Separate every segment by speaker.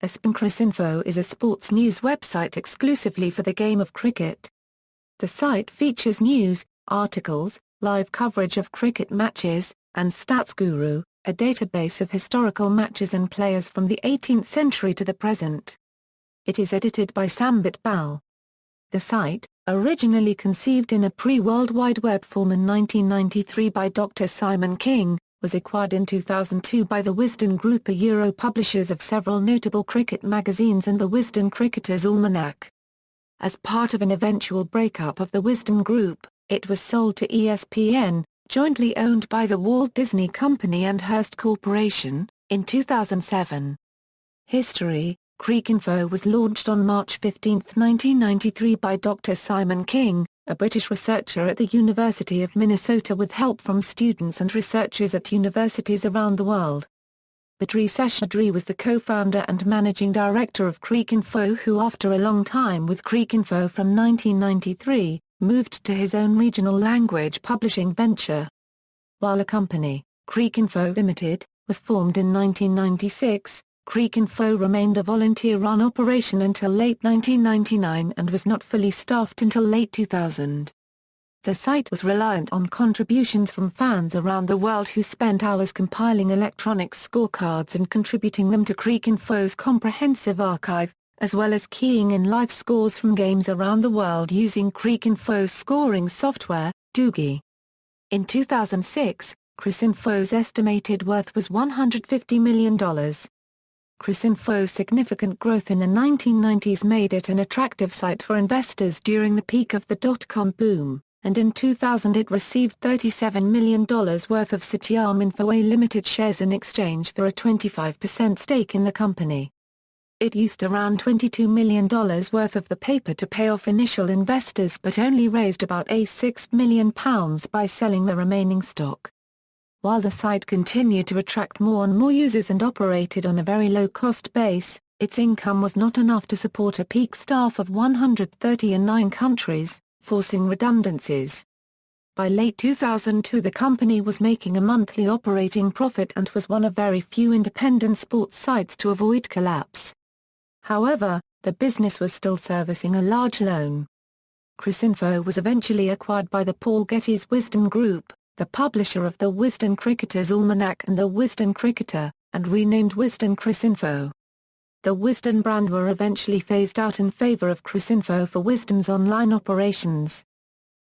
Speaker 1: ESPNcricinfo is a sports news website exclusively for the game of cricket. The site features news, articles, live coverage of cricket matches, and Stats Guru, a database of historical matches and players from the 18th century to the present. It is edited by Sambit Bal. The site, originally conceived in a pre-World Wide Web form in 1993 by Dr. Simon King, was acquired in 2002 by the Wisden Group, publishers of several notable cricket magazines and the Wisden Cricketers Almanack. As part of an eventual breakup of the Wisden Group, it was sold to ESPN, jointly owned by the Walt Disney Company and Hearst Corporation, in 2007. History: Cricinfo was launched on March 15, 1993 by Dr. Simon King, a British researcher at the University of Minnesota with help from students and researchers at universities around the world. Badri Seshadri was the co-founder and managing director of Cricinfo, who after a long time with Cricinfo from 1993, moved to his own regional language publishing venture. While a company, Cricinfo Limited, was formed in 1996, Cricinfo remained a volunteer-run operation until late 1999 and was not fully staffed until late 2000. The site was reliant on contributions from fans around the world who spent hours compiling electronic scorecards and contributing them to Cricinfo's comprehensive archive, as well as keying in live scores from games around the world using Cricinfo's scoring software, Doogie. In 2006, Cricinfo's estimated worth was $150 million. Cricinfo's significant growth in the 1990s made it an attractive site for investors during the peak of the dot-com boom, and in 2000 it received $37 million worth of ESPNcricinfo Limited shares in exchange for a 25% stake in the company. It used around $22 million worth of the paper to pay off initial investors but only raised about £6 million by selling the remaining stock. While the site continued to attract more and more users and operated on a very low-cost base, its income was not enough to support a peak staff of 130 in 9 countries, forcing redundancies. By late 2002 the company was making a monthly operating profit and was one of very few independent sports sites to avoid collapse. However, the business was still servicing a large loan. Cricinfo was eventually acquired by the Paul Getty's Wisden Group, the publisher of the Wisden Cricketers Almanack and the Wisden Cricketer, and renamed Wisden Cricinfo. The Wisden brand were eventually phased out in favor of Cricinfo for Wisden's online operations.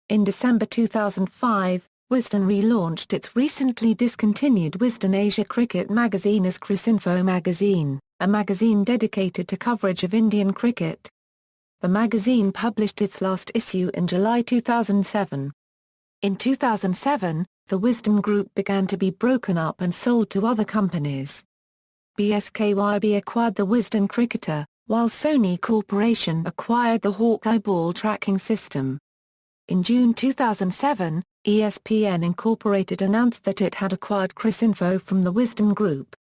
Speaker 1: In December 2005, Wisden relaunched its recently discontinued Wisden Asia Cricket magazine as Cricinfo Magazine, a magazine dedicated to coverage of Indian cricket. The magazine published its last issue in July 2007. In 2007, the Wisden Group began to be broken up and sold to other companies. BSKYB acquired the Wisden Cricketer, while Sony Corporation acquired the Hawkeye ball tracking system. In June 2007, ESPN Incorporated announced that it had acquired Cricinfo from the Wisden Group.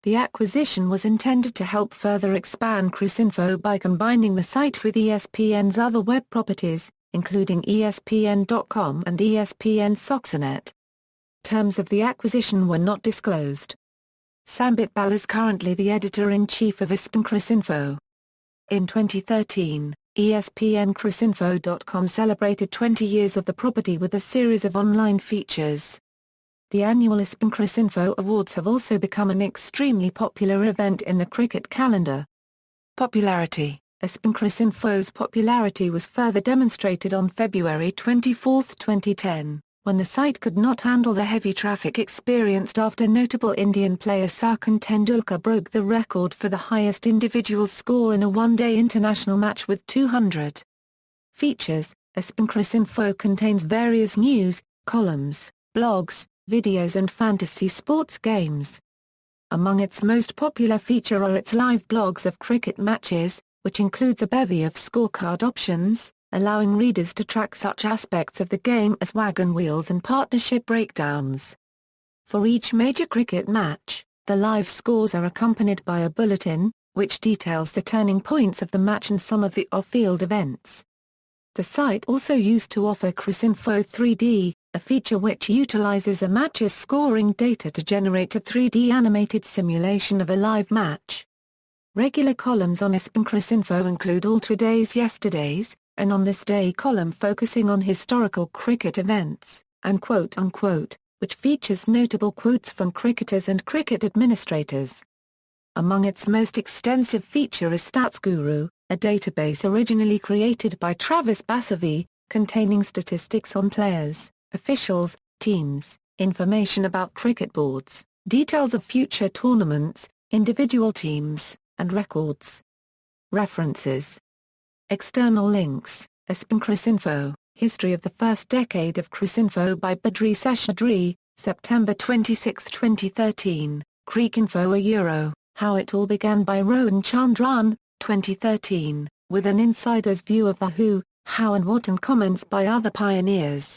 Speaker 1: The acquisition was intended to help further expand Cricinfo by combining the site with ESPN's other web properties, including ESPN.com and ESPN Soxernet. Terms of the acquisition were not disclosed. Sambit Bal is currently the editor-in-chief of ESPNcricinfo. In 2013, ESPNcricinfo.com celebrated 20 years of the property with a series of online features. The annual ESPNcricinfo Awards have also become an extremely popular event in the cricket calendar. Popularity: ESPNcricinfo's popularity was further demonstrated on February 24, 2010, when the site could not handle the heavy traffic experienced after notable Indian player Sachin Tendulkar broke the record for the highest individual score in a one-day international match with 200. Features: ESPNcricinfo contains various news, columns, blogs, videos and fantasy sports games. Among its most popular feature are its live blogs of cricket matches, which includes a bevy of scorecard options, allowing readers to track such aspects of the game as wagon wheels and partnership breakdowns. For each major cricket match, the live scores are accompanied by a bulletin, which details the turning points of the match and some of the off-field events. The site also used to offer Cricinfo 3D, a feature which utilizes a match's scoring data to generate a 3D animated simulation of a live match. Regular columns on ESPNcricinfo include All Today's Yesterdays, an On This Day column focusing on historical cricket events, and Quote Unquote, which features notable quotes from cricketers and cricket administrators. Among its most extensive feature is StatsGuru, a database originally created by Travis Basavi, containing statistics on players, officials, teams, information about cricket boards, details of future tournaments, individual teams, and records. References. External links: ESPNcricinfo, History of the First Decade of Cricinfo by Badri Seshadri, September 26, 2013, Cricinfo Euro, How It All Began by Rohan Chandran, 2013, with an insider's view of the who, how and what and comments by other pioneers.